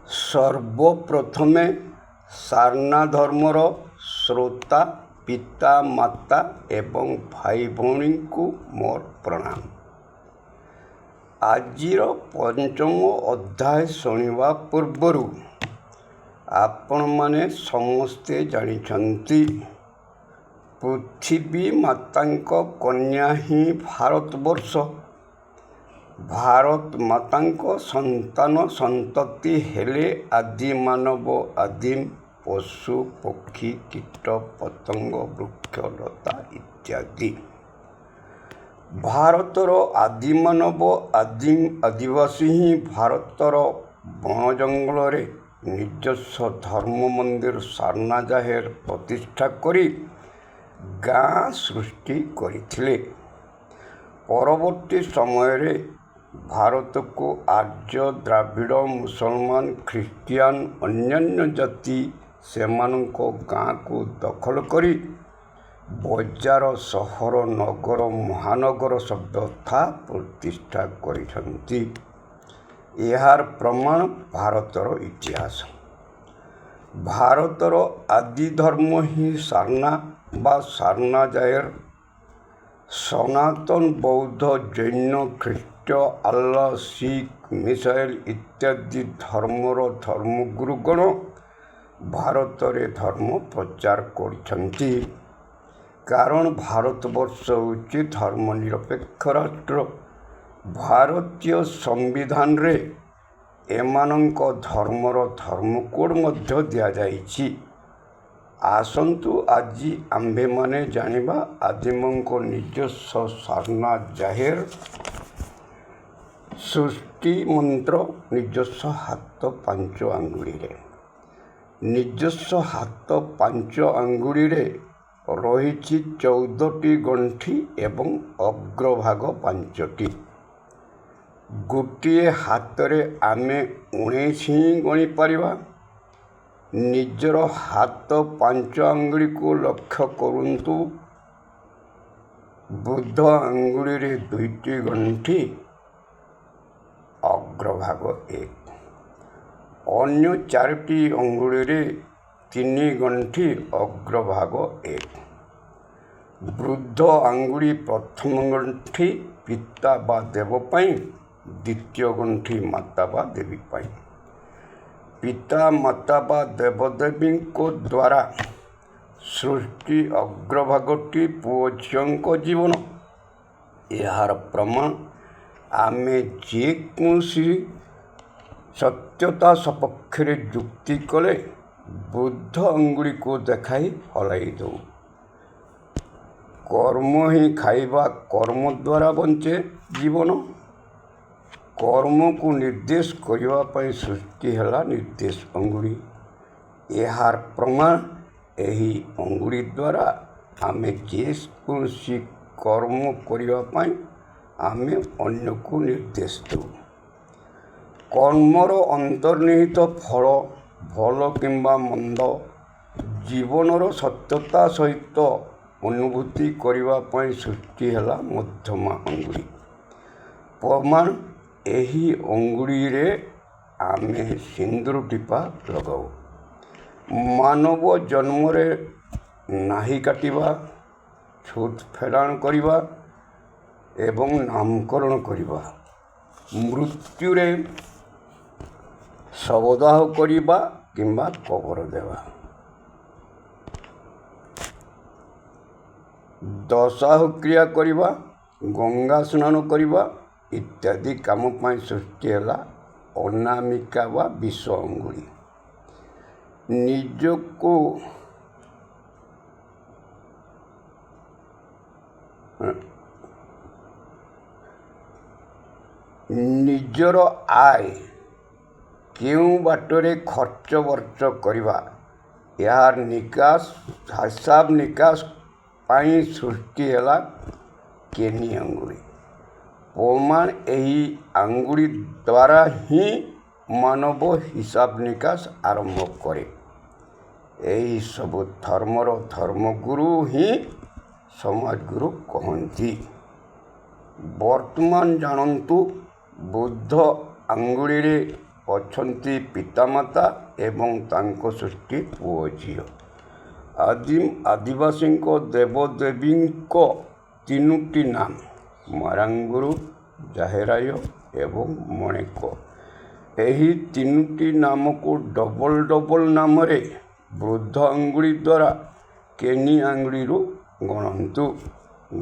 ସର୍ବପ୍ରଥମେ ସାରନା ଧର୍ମର ଶ୍ରୋତା ପିତା ମାତା ଏବଂ ଭାଇ ଭଉଣୀଙ୍କୁ ମୋର ପ୍ରଣାମ। ଆଜିର ପଞ୍ଚମ ଅଧ୍ୟାୟ ଶୁଣିବା ପୂର୍ବରୁ ଆପଣମାନେ ସମସ୍ତେ ଜାଣିଛନ୍ତି ପୃଥିବୀ ମାତାଙ୍କ କନ୍ୟା ହିଁ ଭାରତବର୍ଷ। ଭାରତ ମାତାଙ୍କ ସନ୍ତାନ ସନ୍ତତି ହେଲେ ଆଦିମାନବ, ଆଦିମ ପଶୁ ପକ୍ଷୀ କୀଟ ପତଙ୍ଗ ବୃକ୍ଷଲତା ଇତ୍ୟାଦି। ଭାରତର ଆଦିମାନବ ଆଦିମ ଆଦିବାସୀ ହିଁ ଭାରତର ବଣ ଜଙ୍ଗଲରେ ନିଜସ୍ୱ ଧର୍ମ ମନ୍ଦିର ସାରନା ଜାହେର ପ୍ରତିଷ୍ଠା କରି ଗାଁ ସୃଷ୍ଟି କରିଥିଲେ। ପରବର୍ତ୍ତୀ ସମୟରେ ଭାରତକୁ ଆର୍ଯ୍ୟ ଦ୍ରାବିଡ଼ ମୁସଲମାନ ଖ୍ରୀଷ୍ଟିଆନ ଅନ୍ୟାନ୍ୟ ଜାତି ସେମାନଙ୍କ ଗାଁକୁ ଦଖଲ କରି ବଜାର ସହର ନଗର ମହାନଗର ସଭ୍ୟତା ପ୍ରତିଷ୍ଠା କରିଛନ୍ତି। ଏହାର ପ୍ରମାଣ ଭାରତର ଇତିହାସ। ଭାରତର ଆଦି ଧର୍ମ ହିଁ ସାରନା ବା ସାରନା ଜାହେର। ସନାତନ ବୌଦ୍ଧ ଜୈନ ଖ୍ରୀଷ୍ଟ ଆଲ୍ଲା ଶିଖ ମିସାଇଲ ଇତ୍ୟାଦି ଧର୍ମର ଧର୍ମଗୁରୁଗଣ ଭାରତରେ ଧର୍ମ ପ୍ରଚାର କରିଛନ୍ତି। କାରଣ ଭାରତବର୍ଷ ହେଉଛି ଧର୍ମନିରପେକ୍ଷ ରାଷ୍ଟ୍ର। ଭାରତୀୟ ସମ୍ବିଧାନରେ ଏମାନଙ୍କ ଧର୍ମର ଧର୍ମକୋଡ଼ ମଧ୍ୟ ଦିଆଯାଇଛି। ଆସନ୍ତୁ ଆଜି ଆମ୍ଭେମାନେ ଜାଣିବା ଆଦିମଙ୍କ ନିଜସ୍ୱ ସାରନା ଜାହେର ସୃଷ୍ଟି ମନ୍ତ୍ର। ନିଜସ୍ୱ ହାତ ପାଞ୍ଚ ଆଙ୍ଗୁଳିରେ। ନିଜସ୍ୱ ହାତ ପାଞ୍ଚ ଆଙ୍ଗୁଳିରେ ରହିଛି 14ଟି ଗଣ୍ଠି ଏବଂ ଅଗ୍ରଭାଗ 5ଟି। ଗୋଟିଏ ହାତରେ ଆମେ 19 ହିଁ ଗଣିପାରିବା। ନିଜର ହାତ ପାଞ୍ଚ ଆଙ୍ଗୁଳିକୁ ଲକ୍ଷ୍ୟ କରନ୍ତୁ। ବୃଦ୍ଧ ଆଙ୍ଗୁଳିରେ 2ଟି ଗଣ୍ଠି, ଅଗ୍ରଭାଗ 1। ଅନ୍ୟ 4ଟି ଆଙ୍ଗୁଳିରେ 3 ଗଣ୍ଠି, ଅଗ୍ରଭାଗ 1। ବୃଦ୍ଧ ଆଙ୍ଗୁଳି ପ୍ରଥମ ଗଣ୍ଠି ପିତା ବା ଦେବ ପାଇଁ, ଦ୍ୱିତୀୟ ଗଣ୍ଠି ମାତା ବା ଦେବୀ ପାଇଁ। ପିତା ମାତା ବା ଦେବଦେବୀଙ୍କ ଦ୍ୱାରା ସୃଷ୍ଟି ଅଗ୍ରଭାଗଟି ପୁଅ ଝିଅଙ୍କ ଜୀବନ। ଏହାର ପ୍ରମାଣ ଆମେ ଯେକୌଣସି ସତ୍ୟତା ସପକ୍ଷରେ ଯୁକ୍ତି କଲେ ବୃଦ୍ଧ ଆଙ୍ଗୁଳିକୁ ଦେଖାଇ ହଲାଇ ଦେଉ। କର୍ମ ହିଁ ଖାଇବା, କର୍ମ ଦ୍ୱାରା ବଞ୍ଚେ ଜୀବନ। କର୍ମକୁ ନିର୍ଦ୍ଦେଶ କରିବା ପାଇଁ ସୃଷ୍ଟି ହେଲା ନିର୍ଦ୍ଦେଶ ଅଙ୍ଗୁଳି। ଏହାର ପ୍ରମାଣ ଏହି ଅଙ୍ଗୁଳି ଦ୍ୱାରା ଆମେ ଯେକୌଣସି କର୍ମ କରିବା ପାଇଁ ଆମେ ଅନ୍ୟକୁ ନିର୍ଦ୍ଦେଶ ଦେଉ। କର୍ମର ଅନ୍ତର୍ନିହିତ ଫଳ ଭଲ କିମ୍ବା ମନ୍ଦ ଜୀବନର ସତ୍ୟତା ସହିତ ଅନୁଭୂତି କରିବା ପାଇଁ ସୃଷ୍ଟି ହେଲା ମଧ୍ୟମା ଅଙ୍ଗୁଳି। ପ୍ରମାଣ ଏହି ଅଙ୍ଗୁଳିରେ ଆମେ ସିନ୍ଦୂର ଟିପା ଲଗାଉ। ମାନବ ଜନ୍ମରେ ନାହି କାଟିବା, ଛୁତ ଫେଡ଼ାଣ କରିବା ଏବଂ ନାମକରଣ କରିବା, ମୃତ୍ୟୁରେ ଶବଦାହ କରିବା କିମ୍ବା କବର ଦେବା, ଦଶାହ କ୍ରିୟା କରିବା, ଗଙ୍ଗା ସ୍ନାନ କରିବା ଇତ୍ୟାଦି କାମ ପାଇଁ ସୃଷ୍ଟି ହେଲା ଅନାମିକା ବା ବିଷ ଅଙ୍ଗୁଳି। ନିଜର ଆୟ କେଉଁ ବାଟରେ ଖର୍ଚ୍ଚ ବର୍ଚ୍ଚ କରିବା, ଏହାର ହିସାବ ନିକାଶ ପାଇଁ ସୃଷ୍ଟି ହେଲା କେନି ଆଙ୍ଗୁଳି। ପ୍ରମାଣ ଏହି ଆଙ୍ଗୁଳି ଦ୍ୱାରା ହିଁ ମାନବ ହିସାବ ନିକାଶ ଆରମ୍ଭ କରେ। ଏହି ସବୁ ଧର୍ମର ଧର୍ମଗୁରୁ ହିଁ ସମାଜଗୁରୁ କହନ୍ତି। ବର୍ତ୍ତମାନ ଜାଣନ୍ତୁ ବୃଦ୍ଧ ଆଙ୍ଗୁଳିରେ ଅଛନ୍ତି ପିତାମାତା ଏବଂ ତାଙ୍କ ସୃଷ୍ଟି ପୁଅ ଝିଅ। ଆଦିମ ଆଦିବାସୀଙ୍କ ଦେବଦେବୀଙ୍କ ତିନୋଟି ନାମ ମାରାଙ୍ଗୁରୁ, ଜାହେରାୟ ଏବଂ ମଣେକ। ଏହି ତିନୋଟି ନାମକୁ ଡବଲ ନାମରେ ବୃଦ୍ଧ ଆଙ୍ଗୁଳି ଦ୍ୱାରା କେନି ଆଙ୍ଗୁଳିରୁ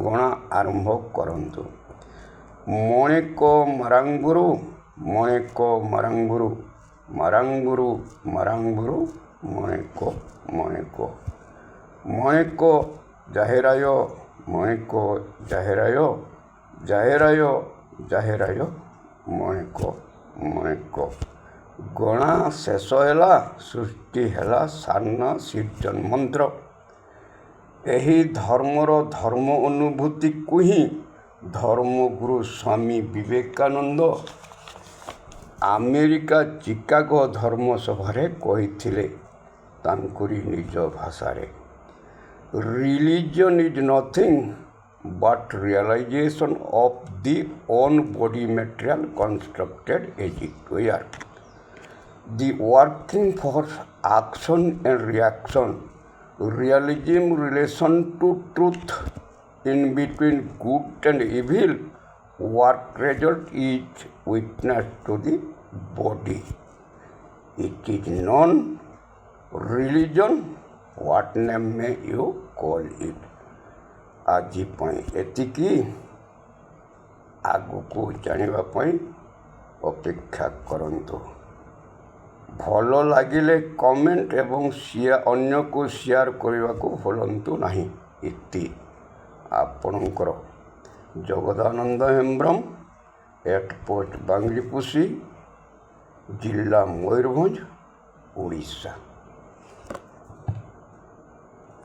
ଗଣା ଆରମ୍ଭ କରନ୍ତୁ। ମଣେକ ମାରାଙ୍ଗୁରୁ, ମଣେକ ମାରାଙ୍ଗୁରୁ, ମାରାଙ୍ଗୁରୁ ମାରାଙ୍ଗୁରୁ, ମଣେକ ମଣେକ। ମଣେକ ଜାହେରାୟ, ମଣେକ ଜାହେରାୟ, ଜାହେରାୟ ଜାହେରାୟ, ମଣେକ ମଣେକ। ଗଣା ଶେଷ ହେଲା, ସୃଷ୍ଟି ହେଲା ସାନ ସିର୍ଜନ ମନ୍ତ୍ର। ଏହି ଧର୍ମର ଧର୍ମ ଅନୁଭୂତିକୁ ହିଁ ଧର୍ମଗୁରୁ ସ୍ୱାମୀ ବିବେକାନନ୍ଦ ଆମେରିକା ଚିକାଗୋ ଧର୍ମସଭାରେ କହିଥିଲେ ତାଙ୍କରି ନିଜ ଭାଷାରେ, religion is nothing but realization of the own body material constructed as it were. The working force, action and reaction, realism, relation to truth, in between good and evil, work result is witness to the body. It is non-religion, what name may you call it. ଆଜି ପାଇଁ ଏତିକି, ଆଗକୁ ଜାଣିବା ପାଇଁ ଅପେକ୍ଷା କରନ୍ତୁ। ଭଲ ଲାଗିଲେ କମେଣ୍ଟ ଏବଂ ଅନ୍ୟକୁ ସେୟାର କରିବାକୁ ଭୁଲନ୍ତୁ ନାହିଁ। ଇତି ଆପଣଙ୍କର ଜଗଦାନନ୍ଦ ହେମ୍ବ୍ରମ, @ପୋଷ୍ଟ ବାଙ୍ଗିରିପୋଷି, ଜିଲ୍ଲା ମୟୂରଭଞ୍ଜ, ଓଡ଼ିଶା।